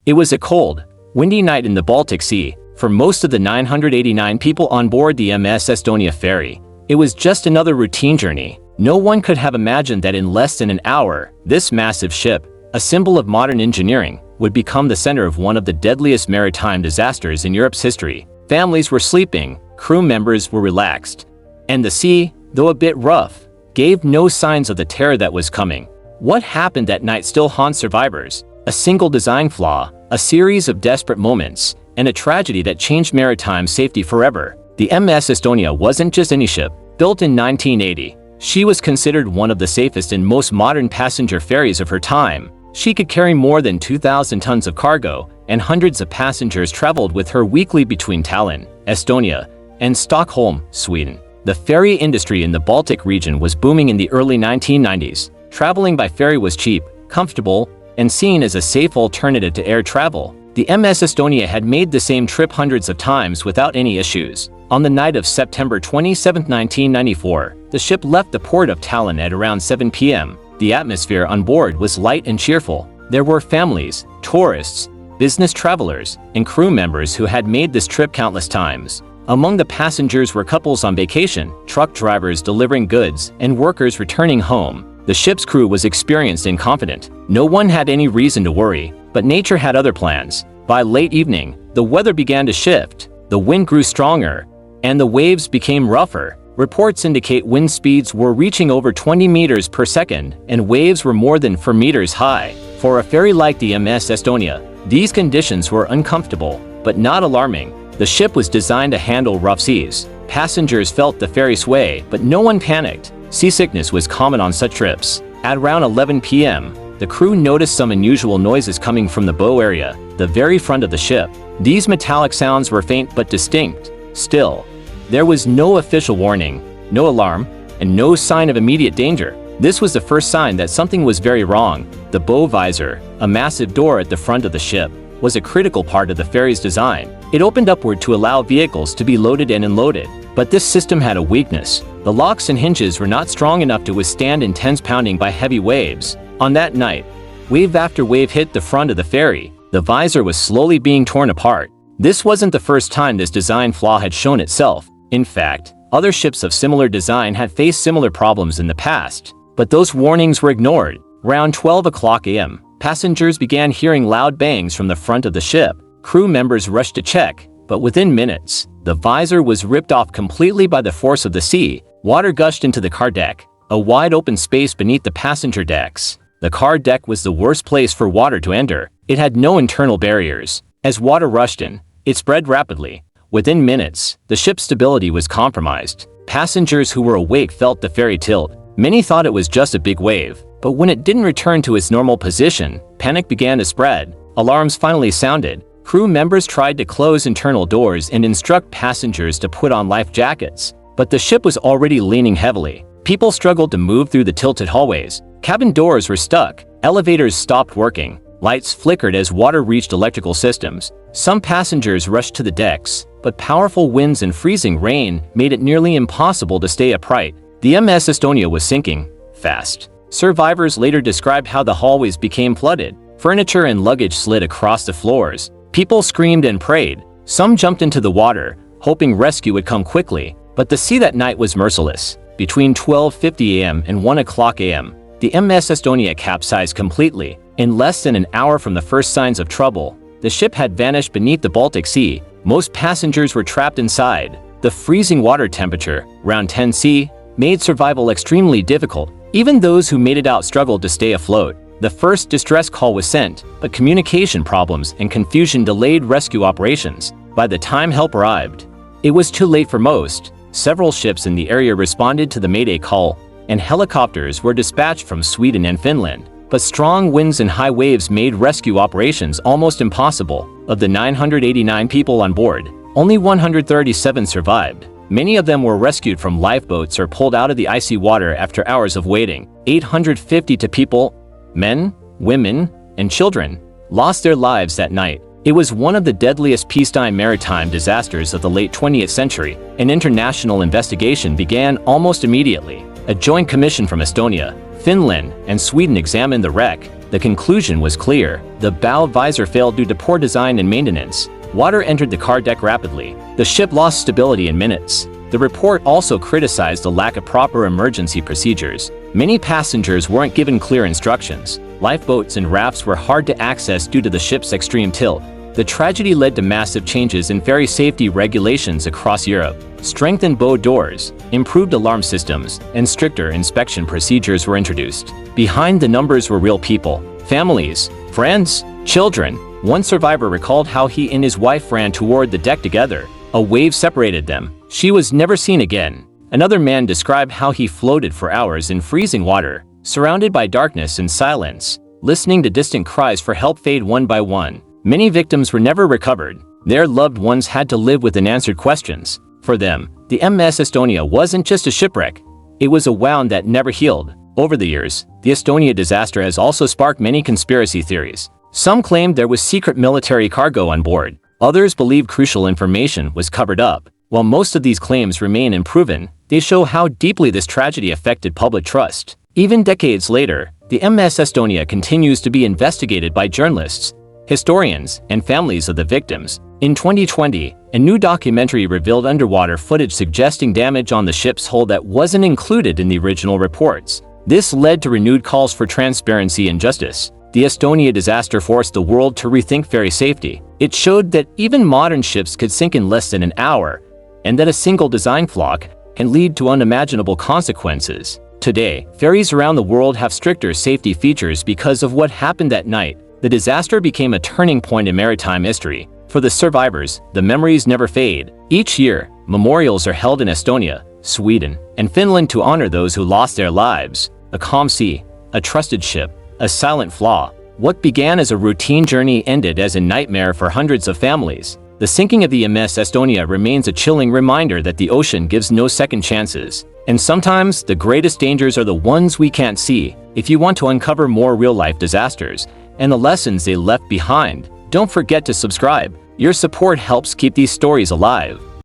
It was a cold, windy night in the Baltic Sea. For most of the 989 people on board the MS Estonia ferry, it was just another routine journey. No one could have imagined that in less than an hour, this massive ship, a symbol of modern engineering, would become the center of one of the deadliest maritime disasters in Europe's history. Families were sleeping, crew members were relaxed, and the sea, though a bit rough, gave no signs of the terror that was coming. What happened that night still haunts survivors: a single design flaw, a series of desperate moments, and a tragedy that changed maritime safety forever. The MS Estonia wasn't just any ship. Built in 1980, she was considered one of the safest and most modern passenger ferries of her time. She could carry more than 2,000 tons of cargo, and hundreds of passengers traveled with her weekly between Tallinn, Estonia, and Stockholm, Sweden. The ferry industry in the Baltic region was booming in the early 1990s. Traveling by ferry was cheap, comfortable, and seen as a safe alternative to air travel. The MS Estonia had made the same trip hundreds of times without any issues. On the night of September 27, 1994, the ship left the port of Tallinn at around 7 p.m. The atmosphere on board was light and cheerful. There were families, tourists, business travelers, and crew members who had made this trip countless times. Among the passengers were couples on vacation, truck drivers delivering goods, and workers returning home. The ship's crew was experienced and confident. No one had any reason to worry, but nature had other plans. By late evening, the weather began to shift, the wind grew stronger, and the waves became rougher. Reports indicate wind speeds were reaching over 20 meters per second, and waves were more than 4 meters high. For a ferry like the MS Estonia, these conditions were uncomfortable, but not alarming. The ship was designed to handle rough seas. Passengers felt the ferry sway, but no one panicked. Seasickness was common on such trips. At around 11 p.m., the crew noticed some unusual noises coming from the bow area, the very front of the ship. These metallic sounds were faint but distinct. Still, there was no official warning, no alarm, and no sign of immediate danger. This was the first sign that something was very wrong. The bow visor, a massive door at the front of the ship, was a critical part of the ferry's design. It opened upward to allow vehicles to be loaded and unloaded. But this system had a weakness. The locks and hinges were not strong enough to withstand intense pounding by heavy waves. On that night, wave after wave hit the front of the ferry. The visor was slowly being torn apart. This wasn't the first time this design flaw had shown itself. In fact, other ships of similar design had faced similar problems in the past. But those warnings were ignored. Around 12 o'clock a.m., passengers began hearing loud bangs from the front of the ship. Crew members rushed to check, but within minutes, the visor was ripped off completely by the force of the sea. Water gushed into the car deck, a wide open space beneath the passenger decks. The car deck was the worst place for water to enter. It had no internal barriers. As water rushed in, it spread rapidly. Within minutes, the ship's stability was compromised. Passengers who were awake felt the ferry tilt. Many thought it was just a big wave, but when it didn't return to its normal position, panic began to spread. Alarms finally sounded. Crew members tried to close internal doors and instruct passengers to put on life jackets. But the ship was already leaning heavily. People struggled to move through the tilted hallways. Cabin doors were stuck. Elevators stopped working. Lights flickered as water reached electrical systems. Some passengers rushed to the decks, but powerful winds and freezing rain made it nearly impossible to stay upright. The MS Estonia was sinking fast. Survivors later described how the hallways became flooded. Furniture and luggage slid across the floors. People screamed and prayed. Some jumped into the water, hoping rescue would come quickly. But the sea that night was merciless. Between 12:50 a.m. and 1 o'clock a.m., the MS Estonia capsized completely. In less than an hour from the first signs of trouble, the ship had vanished beneath the Baltic Sea. Most passengers were trapped inside. The freezing water temperature, around 10 C, made survival extremely difficult. Even those who made it out struggled to stay afloat. The first distress call was sent, but communication problems and confusion delayed rescue operations. By the time help arrived, it was too late for most. Several ships in the area responded to the Mayday call, and helicopters were dispatched from Sweden and Finland. But strong winds and high waves made rescue operations almost impossible. Of the 989 people on board, only 137 survived. Many of them were rescued from lifeboats or pulled out of the icy water after hours of waiting. 852 people, men, women, and children, lost their lives that night. It was one of the deadliest peacetime maritime disasters of the late 20th century. An international investigation began almost immediately. A joint commission from Estonia, Finland, and Sweden examined the wreck. The conclusion was clear. The bow visor failed due to poor design and maintenance. Water entered the car deck rapidly. The ship lost stability in minutes. The report also criticized the lack of proper emergency procedures. Many passengers weren't given clear instructions. Lifeboats and rafts were hard to access due to the ship's extreme tilt. The tragedy led to massive changes in ferry safety regulations across Europe. Strengthened bow doors, improved alarm systems, and stricter inspection procedures were introduced. Behind the numbers were real people, families, friends, children. One survivor recalled how he and his wife ran toward the deck together. A wave separated them. She was never seen again. Another man described how he floated for hours in freezing water, surrounded by darkness and silence, listening to distant cries for help fade one by one. Many victims were never recovered. Their loved ones had to live with unanswered questions. For them, the MS Estonia wasn't just a shipwreck. It was a wound that never healed. Over the years, the Estonia disaster has also sparked many conspiracy theories. Some claimed there was secret military cargo on board. Others believed crucial information was covered up. While most of these claims remain unproven, they show how deeply this tragedy affected public trust. Even decades later, the MS Estonia continues to be investigated by journalists, historians, and families of the victims. In 2020, a new documentary revealed underwater footage suggesting damage on the ship's hull that wasn't included in the original reports. This led to renewed calls for transparency and justice. The Estonia disaster forced the world to rethink ferry safety. It showed that even modern ships could sink in less than an hour, and that a single design flaw can lead to unimaginable consequences. Today, ferries around the world have stricter safety features because of what happened that night. The disaster became a turning point in maritime history. For the survivors, the memories never fade. Each year, memorials are held in Estonia, Sweden, and Finland to honor those who lost their lives. A calm sea, a trusted ship, a silent flaw. What began as a routine journey ended as a nightmare for hundreds of families. The sinking of the MS Estonia remains a chilling reminder that the ocean gives no second chances. And sometimes, the greatest dangers are the ones we can't see. If you want to uncover more real-life disasters and the lessons they left behind, don't forget to subscribe. Your support helps keep these stories alive.